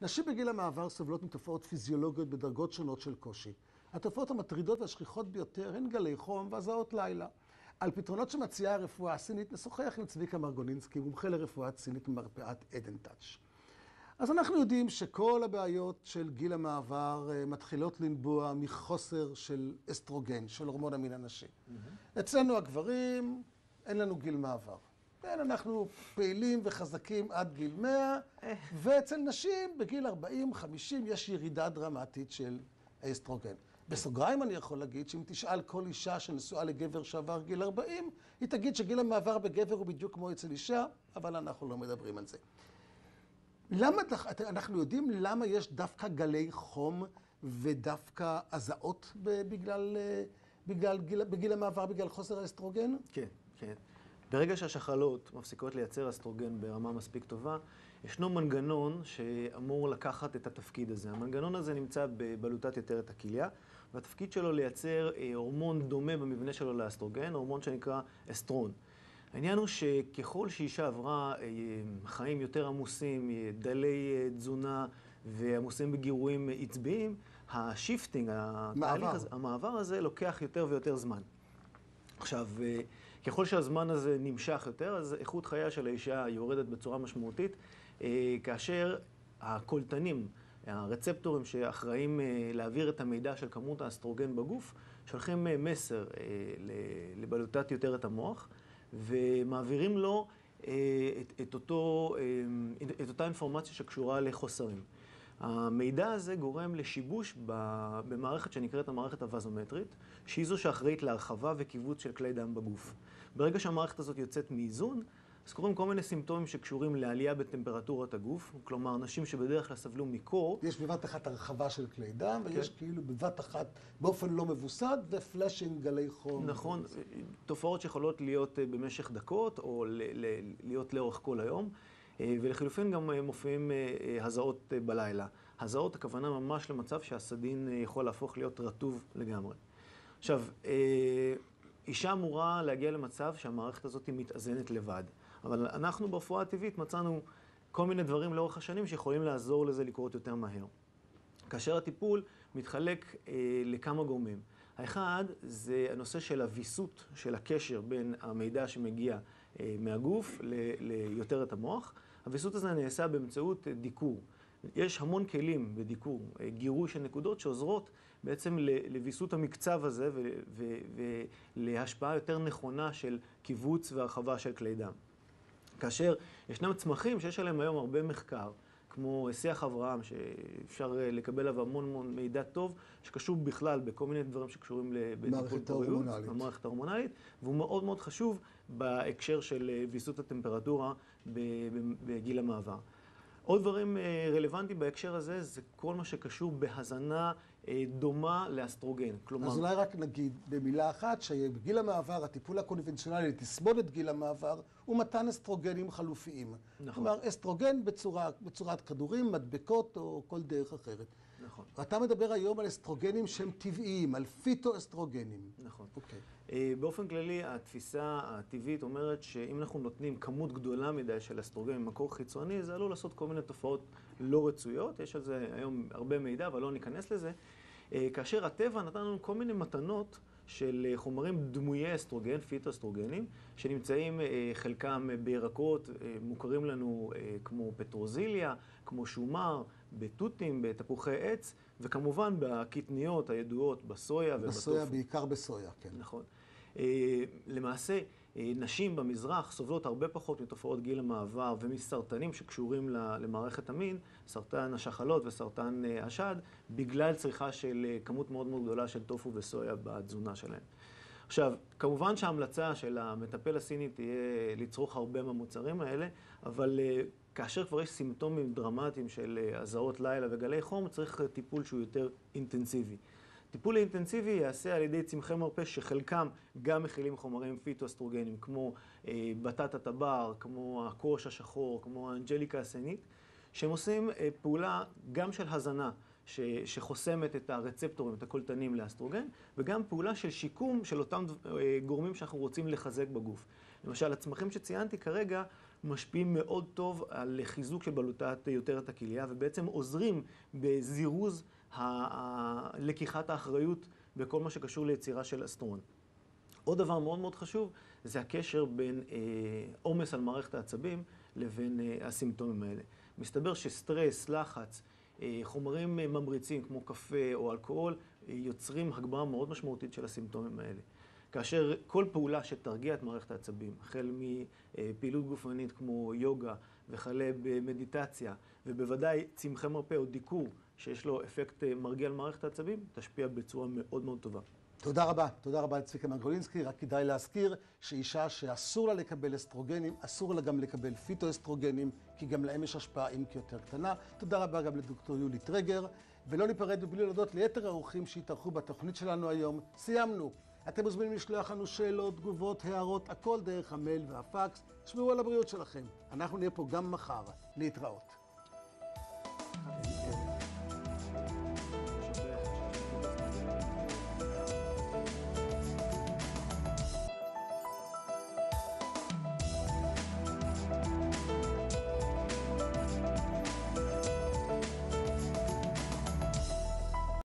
נשים בגיל המעבר סובלות מתופעות פיזיולוגיות בדרגות שונות של קושי. התופעות המטרידות והשכיחות ביותר הן גלי חום והזעות לילה. על פתרונות שמציעה הרפואה הסינית נשוחח עם צביקה מרגולינסקי, מומחה לרפואה סינית במרפאת עדן טאץ'. אז אנחנו יודעים שכל הבעיות של גיל המעבר מתחילות לנבוע מחוסר של אסטרוגן, של הורמון המין הנשי. אצלנו הגברים, אין לנו גיל מעבר. כן, אנחנו פעילים וחזקים עד גיל 100, ואצל נשים בגיל 40-50 יש ירידה דרמטית של האסטרוגן. בסוגריים אני יכול להגיד שאם תשאל כל אישה שנשואה לגבר שעבר גיל 40, היא תגיד שגיל המעבר בגבר הוא בדיוק כמו אצל אישה, אבל אנחנו לא מדברים על זה. אנחנו יודעים למה יש דווקא גלי חום ודווקא הזעות בגיל המעבר, בגלל חוסר האסטרוגן? כן, כן. ברגע שהשחלות מפסיקות לייצר אסטרוגן ברמה מספיק טובה, ישנו מנגנון שאמור לקחת את התפקיד הזה. המנגנון הזה נמצא בבלוטת יתרת הכליה, והתפקיד שלו לייצר הורמון דומה במבנה שלו לאסטרוגן, הורמון שנקרא אסטרון. העניין הוא שככל שאישה עברה חיים יותר עמוסים, דלי תזונה ועמוסים בגירויים עצביים, השיפטינג, המעבר הזה לוקח יותר ויותר זמן. עכשיו, ככל שהזמן הזה נמשך יותר, אז איכות חייה של האישה יורדת בצורה משמעותית, כאשר הקולטנים, הרצפטורים שאחראים להעביר את המידע של כמות האסטרוגן בגוף, שולחים מסר לבלוטת יתרת המוח, ומעבירים לו את אותה אינפורמציה שקשורה לחוסרים. המידע הזה גורם לשיבוש במערכת שנקראת המערכת הווזומטרית, שהיא זו שאחראית להרחבה וקיבוץ של כלי דם בגוף. ברגע שהמערכת הזאת יוצאת מאיזון, אז קורים כל מיני סימפטומים שקשורים לעלייה בטמפרטורת הגוף, כלומר, נשים שבדרך כלל סבלו מקור. יש בבת אחת הרחבה של כלי דם, ויש כאילו בבת אחת באופן לא מבוסד, ופלאשינג גלי חום. נכון, תופעות שיכולות להיות במשך דקות, או להיות לאורך כל היום. ולחילופין גם מופיעים הזעות בלילה. הזעות, הכוונה ממש למצב שהסדין יכול להפוך להיות רטוב לגמרי. עכשיו, אישה אמורה להגיע למצב שהמערכת הזאת מתאזנת לבד. אבל אנחנו ברפואה הטבעית מצאנו כל מיני דברים לאורך השנים שיכולים לעזור לזה לקרות יותר מהר. כאשר הטיפול מתחלק לכמה גורמים. האחד זה הנושא של הוויסות של הקשר בין המידע שמגיע מהגוף ליותרת המוח. הוויסות הזה נעשה באמצעות דיקור. יש המון כלים בדיקור, גירוי של נקודות שעוזרות בעצם לוויסות המקצב הזה ולהשפעה יותר נכונה של קיבוץ והרחבה של כלי דם. כאשר ישנם צמחים שיש עליהם היום הרבה מחקר, כמו שיח אברהם, שאפשר לקבל עליו המון מידע טוב, שקשור בכלל בכל מיני דברים שקשורים בטיפול פוריות, במערכת ההורמונלית, והוא מאוד מאוד חשוב בהקשר של ויסות הטמפרטורה בגיל המעבר. עוד דברים רלוונטיים בהקשר הזה, זה כל מה שקשור בהזנה דומה לאסטרוגן. כלומר... אז אולי רק נגיד במילה אחת, שבגיל המעבר, הטיפול הקונבנציונלי לתסמונת את גיל המעבר, הוא מתן אסטרוגנים חלופיים. נכון. כלומר, אסטרוגן בצורת כדורים, מדבקות או כל דרך אחרת. נכון. ואתה מדבר היום על אסטרוגנים שהם טבעיים, על פיטו-אסטרוגנים. נכון. אוקיי. באופן כללי, התפיסה הטבעית אומרת שאם אנחנו נותנים כמות גדולה מדי של אסטרוגן ממקור חיצוני, זה עלול לעשות כל מיני תופעות לא רצויות. יש על זה היום הרבה מידע, אבל לא ניכנס לזה. כאשר הטבע נתן לנו כל מיני מתנות של חומרים דמויי אסטרוגן, פיטו-אסטרוגנים, שנמצאים חלקם בירקות, מוכרים לנו כמו פטרוזיליה, כמו שומר, בתותים, בתפוחי עץ, וכמובן בקטניות הידועות בסויה ובטופו. בסויה, בעיקר בסויה, כן. נכון. למעשה, נשים במזרח סובלות הרבה פחות מתופעות גיל המעבר ומסרטנים שקשורים למערכת המין, סרטן השחלות וסרטן השד, בגלל צריכה של כמות מאוד מאוד גדולה של טופו וסויה בתזונה שלהם. עכשיו, כמובן שההמלצה של המטפל הסיני תהיה לצרוך הרבה מהמוצרים האלה, אבל כאשר כבר יש סימפטומים דרמטיים של הזעות לילה וגלי חום, צריך טיפול שהוא יותר אינטנסיבי. טיפול אינטנסיבי יעשה על ידי צמחי מרפא שחלקם גם מכילים חומרים פיטו-אסטרוגנים, כמו בטטה טבר, כמו הקורש השחור, כמו האנג'ליקה הסינית, שהם עושים פעולה גם של הזנה, שחוסמת את הרצפטורים, את הקולטנים לאסטרוגן, וגם פעולה של שיקום של אותם גורמים שאנחנו רוצים לחזק בגוף. למשל, הצמחים שציינתי כרגע משפיעים מאוד טוב על חיזוק של בלוטת יותרת הכליה, ובעצם עוזרים בזירוז לקיחת האחריות בכל מה שקשור ליצירה של אסטרון. עוד דבר מאוד מאוד חשוב, זה הקשר בין עומס על מערכת העצבים לבין הסימפטומים האלה. מסתבר שסטרס, לחץ, חומרים ממריצים כמו קפה או אלכוהול, יוצרים הגברה מאוד משמעותית של הסימפטומים האלה. כאשר כל פעולה שתרגיע את מערכת העצבים, החל מפעילות גופנית כמו יוגה וכלה במדיטציה, ובוודאי צמחי מרפא או דיקור שיש לו אפקט מרגיע על מערכת העצבים, תשפיע בצורה מאוד מאוד טובה. תודה רבה לצביקה מרגולינסקי. רק כדאי להזכיר שאישה שאסור לה לקבל אסטרוגנים, אסור לה גם לקבל פיטואסטרוגנים, כי גם להם יש השפעה אם כי יותר קטנה. תודה רבה גם לדוקטור יולי טרגר, ולא ניפרד בלי להודות ליתר האורחים שהתארחו בתוכנית שלנו היום. סיימנו. אתם מוזמנים לשלוח לנו שאלות, תגובות, הערות, הכל דרך המייל והפקס. תשמעו על הבריאות שלכם. אנחנו נהיה פה גם מחר. להתראות.